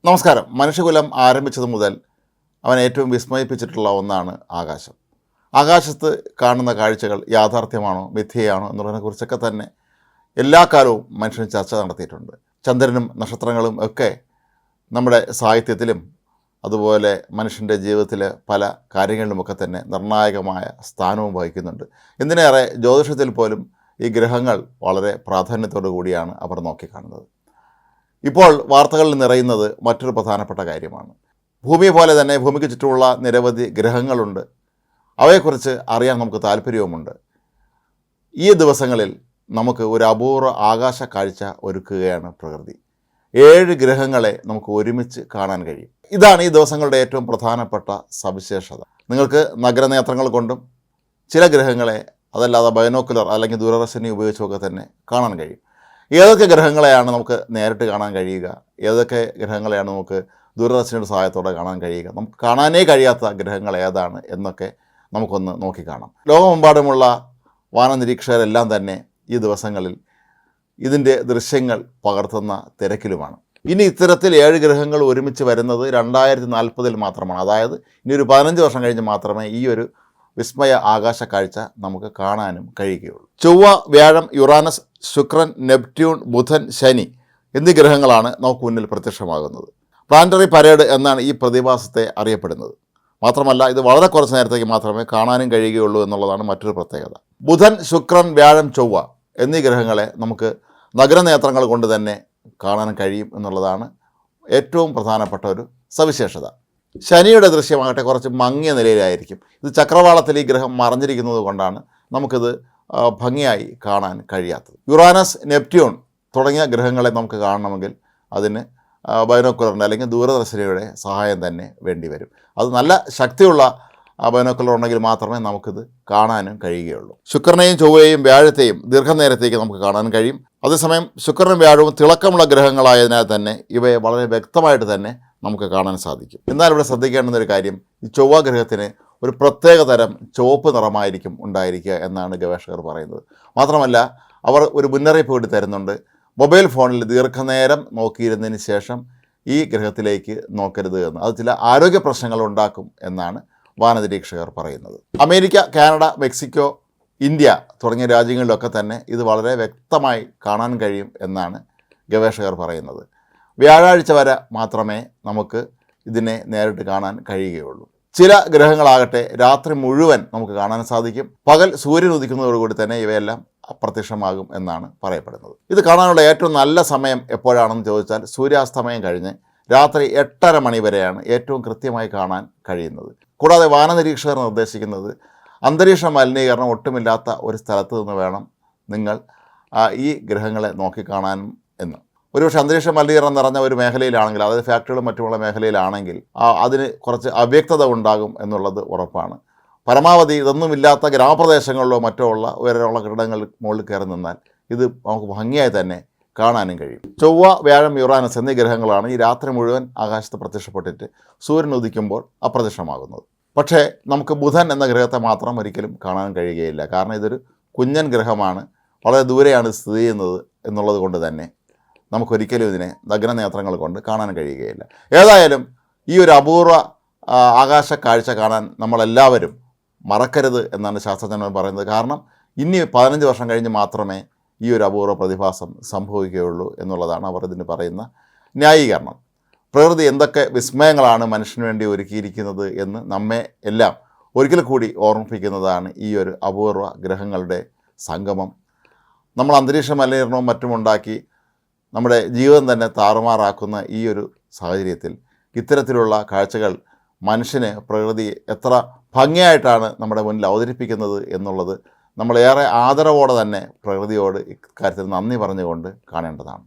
നമസ്കാരം. മനുഷ്യകുലം ആരംഭിച്ചത് മുതൽ അവൻ ഏറ്റവും വിസ്മയിപ്പിച്ചിട്ടുള്ള ഒന്നാണ് ആകാശം. ആകാശത്ത് കാണുന്ന കാഴ്ചകൾ യാഥാർത്ഥ്യമാണോ മിഥ്യയാണോ എന്നുള്ളതിനെക്കുറിച്ചൊക്കെ തന്നെ എല്ലാ കാലവും മനുഷ്യൻ ചർച്ച നടത്തിയിട്ടുണ്ട്. ചന്ദ്രനും നക്ഷത്രങ്ങളും ഒക്കെ നമ്മുടെ സാഹിത്യത്തിലും അതുപോലെ മനുഷ്യൻ്റെ ജീവിതത്തിൽ പല കാര്യങ്ങളിലുമൊക്കെ തന്നെ നിർണായകമായ സ്ഥാനവും വഹിക്കുന്നുണ്ട്. എന്തിനേറെ ജ്യോതിഷത്തിൽ പോലും ഈ ഗ്രഹങ്ങൾ വളരെ പ്രാധാന്യത്തോടു കൂടിയാണ് അവർ നോക്കിക്കാണുന്നത്. ഇപ്പോൾ വാർത്തകളിൽ നിറയുന്നത് മറ്റൊരു പ്രധാനപ്പെട്ട കാര്യമാണ്. ഭൂമിയെ പോലെ തന്നെ ഭൂമിക്ക് ചുറ്റുമുള്ള നിരവധി ഗ്രഹങ്ങളുണ്ട്. അവയെക്കുറിച്ച് അറിയാൻ നമുക്ക് താല്പര്യവുമുണ്ട്. ഈ ദിവസങ്ങളിൽ നമുക്ക് ഒരു അപൂർവ ആകാശ കാഴ്ച ഒരുക്കുകയാണ് പ്രകൃതി. 7 ഗ്രഹങ്ങളെ നമുക്ക് ഒരുമിച്ച് കാണാൻ കഴിയും. ഇതാണ് ഈ ദിവസങ്ങളുടെ ഏറ്റവും പ്രധാനപ്പെട്ട സവിശേഷത. നിങ്ങൾക്ക് നഗരനേത്രങ്ങൾ കൊണ്ടും ചില ഗ്രഹങ്ങളെ അതല്ലാതെ ബൈനോക്കുലർ അല്ലെങ്കിൽ ദൂരദർശിനി ഉപയോഗിച്ചുമൊക്കെ തന്നെ കാണാൻ കഴിയും. ഏതൊക്കെ ഗ്രഹങ്ങളെയാണ് നമുക്ക് നേരിട്ട് കാണാൻ കഴിയുക, ഏതൊക്കെ ഗ്രഹങ്ങളെയാണ് നമുക്ക് ദൂരദർശിനിയുടെ സഹായത്തോടെ കാണാൻ കഴിയുക, നമുക്ക് കാണാനേ കഴിയാത്ത ഗ്രഹങ്ങൾ ഏതാണ് എന്നൊക്കെ നമുക്കൊന്ന് നോക്കിക്കാണാം. ലോകമെമ്പാടുമുള്ള വാനനിരീക്ഷകരെല്ലാം തന്നെ ഈ ദിവസങ്ങളിൽ ഇതിൻ്റെ ദൃശ്യങ്ങൾ പകർത്തുന്ന തിരക്കിലുമാണ്. ഇനി ഇത്തരത്തിൽ 7 ഗ്രഹങ്ങൾ ഒരുമിച്ച് വരുന്നത് 2040 മാത്രമാണ്. അതായത് ഇനി ഒരു 15 വർഷം കഴിഞ്ഞ് മാത്രമേ ഈ ഒരു വിസ്മയ ആകാശ കാഴ്ച നമുക്ക് കാണാനും കഴിയുകയുള്ളൂ. ചൊവ്വ, വ്യാഴം, യുറാനസ്, ശുക്രൻ, നെപ്റ്റ്യൂൺ, ബുധൻ, ശനി എന്നീ ഗ്രഹങ്ങളാണ് നമുക്ക് മുന്നിൽ പ്രത്യക്ഷമാകുന്നത്. പ്ലാനറ്ററി പരേഡ് എന്നാണ് ഈ പ്രതിഭാസത്തെ അറിയപ്പെടുന്നത്. മാത്രമല്ല ഇത് വളരെ കുറച്ച് നേരത്തേക്ക് മാത്രമേ കാണാനും കഴിയുകയുള്ളൂ എന്നുള്ളതാണ് മറ്റൊരു പ്രത്യേകത. ബുധൻ, ശുക്രൻ, വ്യാഴം, ചൊവ്വ എന്നീ ഗ്രഹങ്ങളെ നമുക്ക് നഗരനേത്രങ്ങൾ കൊണ്ട് തന്നെ കാണാൻ കഴിയും എന്നുള്ളതാണ് ഏറ്റവും പ്രധാനപ്പെട്ട ഒരു സവിശേഷത. ശനിയുടെ ദൃശ്യമാകട്ടെ കുറച്ച് മങ്ങിയ നിലയിലായിരിക്കും. ഇത് ചക്രവാളത്തിൽ ഈ ഗ്രഹം മറഞ്ഞിരിക്കുന്നത് കൊണ്ടാണ് നമുക്കിത് ഭംഗിയായി കാണാൻ കഴിയാത്തത്. യുറാനസ്, നെപ്റ്റ്യൂൺ തുടങ്ങിയ ഗ്രഹങ്ങളെ നമുക്ക് കാണണമെങ്കിൽ അതിന് ബൈനോക്കുലറിൻ്റെ അല്ലെങ്കിൽ ദൂരദർശിനിയുടെ സഹായം തന്നെ വേണ്ടി വരും. അത് നല്ല ശക്തിയുള്ള ബൈനോക്കുലർ ഉണ്ടെങ്കിൽ മാത്രമേ നമുക്കിത് കാണാനും കഴിയുകയുള്ളൂ. ശുക്രനെയും ചൊവ്വയെയും വ്യാഴത്തെയും ദീർഘനേരത്തേക്ക് നമുക്ക് കാണാൻ കഴിയും. അതേസമയം ശുക്രനും വ്യാഴവും തിളക്കമുള്ള ഗ്രഹങ്ങളായതിനാൽ തന്നെ ഇവയെ വളരെ വ്യക്തമായിട്ട് തന്നെ നമുക്ക് കാണാൻ സാധിക്കും. എന്നാൽ ഇവിടെ ശ്രദ്ധിക്കേണ്ടുന്ന ഒരു കാര്യം, ഈ ചൊവ്വ ഗ്രഹത്തിന് ഒരു പ്രത്യേക തരം ചുവപ്പ് നിറമായിരിക്കും ഉണ്ടായിരിക്കുക എന്നാണ് ഗവേഷകർ പറയുന്നത്. മാത്രമല്ല അവർ ഒരു മുന്നറിയിപ്പ് കൂടി തരുന്നുണ്ട്. മൊബൈൽ ഫോണിൽ ദീർഘനേരം നോക്കിയിരുന്നതിന് ശേഷം ഈ ഗ്രഹത്തിലേക്ക് നോക്കരുത് എന്ന്. അത് ചില ആരോഗ്യ പ്രശ്നങ്ങൾ ഉണ്ടാക്കും എന്നാണ് വാനനിരീക്ഷകർ പറയുന്നത്. അമേരിക്ക, കാനഡ, മെക്സിക്കോ, ഇന്ത്യ തുടങ്ങിയ രാജ്യങ്ങളിലൊക്കെ തന്നെ ഇത് വളരെ വ്യക്തമായി കാണാൻ കഴിയും എന്നാണ് ഗവേഷകർ പറയുന്നത്. വ്യാഴാഴ്ച വരെ മാത്രമേ നമുക്ക് ഇതിനെ നേരിട്ട് കാണാൻ കഴിയുകയുള്ളൂ. ചില ഗ്രഹങ്ങളാകട്ടെ രാത്രി മുഴുവൻ നമുക്ക് കാണാൻ സാധിക്കും. പകൽ സൂര്യൻ ഉദിക്കുന്നതോടുകൂടി തന്നെ ഇവയെല്ലാം അപ്രത്യക്ഷമാകും എന്നാണ് പറയപ്പെടുന്നത്. ഇത് കാണാനുള്ള ഏറ്റവും നല്ല സമയം എപ്പോഴാണെന്ന് ചോദിച്ചാൽ സൂര്യാസ്തമയം കഴിഞ്ഞ് രാത്രി 8:30 മണി വരെയാണ് ഏറ്റവും കൃത്യമായി കാണാൻ കഴിയുന്നത്. കൂടാതെ വാനനിരീക്ഷകർ നിർദ്ദേശിക്കുന്നത് അന്തരീക്ഷ മലിനീകരണം ഒട്ടുമില്ലാത്ത ഒരു സ്ഥലത്ത് നിന്ന് വേണം നിങ്ങൾ ഈ ഗ്രഹങ്ങളെ നോക്കിക്കാണാനും എന്ന്. ഒരുപക്ഷെ അന്തരീക്ഷ മലിനീകരണം നിറഞ്ഞ ഒരു മേഖലയിലാണെങ്കിൽ, അതായത് ഫാക്ടറികളും മറ്റുമുള്ള മേഖലയിലാണെങ്കിൽ അതിന് കുറച്ച് അവ്യക്തത ഉണ്ടാകും എന്നുള്ളത് ഉറപ്പാണ്. പരമാവധി ഇതൊന്നുമില്ലാത്ത ഗ്രാമപ്രദേശങ്ങളിലോ മറ്റോ ഉള്ള ഉയരമുള്ള കെട്ടിടങ്ങൾ മുകളിൽ കയറി നിന്നാൽ ഇത് നമുക്ക് ഭംഗിയായി തന്നെ കാണാനും കഴിയും. ചൊവ്വ, വ്യാഴം, യുറാനസ് എന്നീ ഗ്രഹങ്ങളാണ് ഈ രാത്രി മുഴുവൻ ആകാശത്ത് പ്രത്യക്ഷപ്പെട്ടിട്ട് സൂര്യൻ ഉദിക്കുമ്പോൾ അപ്രത്യക്ഷമാകുന്നത്. പക്ഷേ നമുക്ക് ബുധൻ എന്ന ഗ്രഹത്തെ മാത്രം ഒരിക്കലും കാണാൻ കഴിയുകയില്ല. കാരണം ഇതൊരു കുഞ്ഞൻ ഗ്രഹമാണ്, വളരെ ദൂരെയാണ് സ്ഥിതി ചെയ്യുന്നത് എന്നുള്ളത് കൊണ്ട് തന്നെ നമുക്കൊരിക്കലും ഇതിനെ നഗ്നനേത്രങ്ങൾ കൊണ്ട് കാണാൻ കഴിയുകയില്ല. ഏതായാലും ഈ ഒരു അപൂർവ ആകാശ കാഴ്ച കാണാൻ നമ്മളെല്ലാവരും മറക്കരുത് എന്നാണ് ശാസ്ത്രജ്ഞന്മാർ പറയുന്നത്. കാരണം ഇനി 15 വർഷം കഴിഞ്ഞ് മാത്രമേ ഈ ഒരു അപൂർവ പ്രതിഭാസം സംഭവിക്കുകയുള്ളൂ എന്നുള്ളതാണ് അവർ ഇതിന് പറയുന്ന ന്യായീകരണം. പ്രകൃതി എന്തൊക്കെ വിസ്മയങ്ങളാണ് മനുഷ്യന് വേണ്ടി ഒരുക്കിയിരിക്കുന്നത് എന്ന് നമ്മെ എല്ലാം ഒരിക്കൽ കൂടി ഓർമ്മിപ്പിക്കുന്നതാണ് ഈ ഒരു അപൂർവ ഗ്രഹങ്ങളുടെ സംഗമം. നമ്മൾ അന്തരീക്ഷ മലിനീകരണവും മറ്റുമുണ്ടാക്കി നമ്മുടെ ജീവിതം തന്നെ താറുമാറാക്കുന്ന ഈ ഒരു സാഹചര്യത്തിൽ ഇത്തരത്തിലുള്ള കാഴ്ചകൾ മനുഷ്യന് പ്രകൃതി എത്ര ഭംഗിയായിട്ടാണ് നമ്മുടെ മുന്നിൽ അവതരിപ്പിക്കുന്നത് എന്നുള്ളത് നമ്മളേറെ ആദരവോടെ തന്നെ പ്രകൃതിയോട് ഇക്കാര്യത്തിൽ നന്ദി പറഞ്ഞുകൊണ്ട് കാണേണ്ടതാണ്.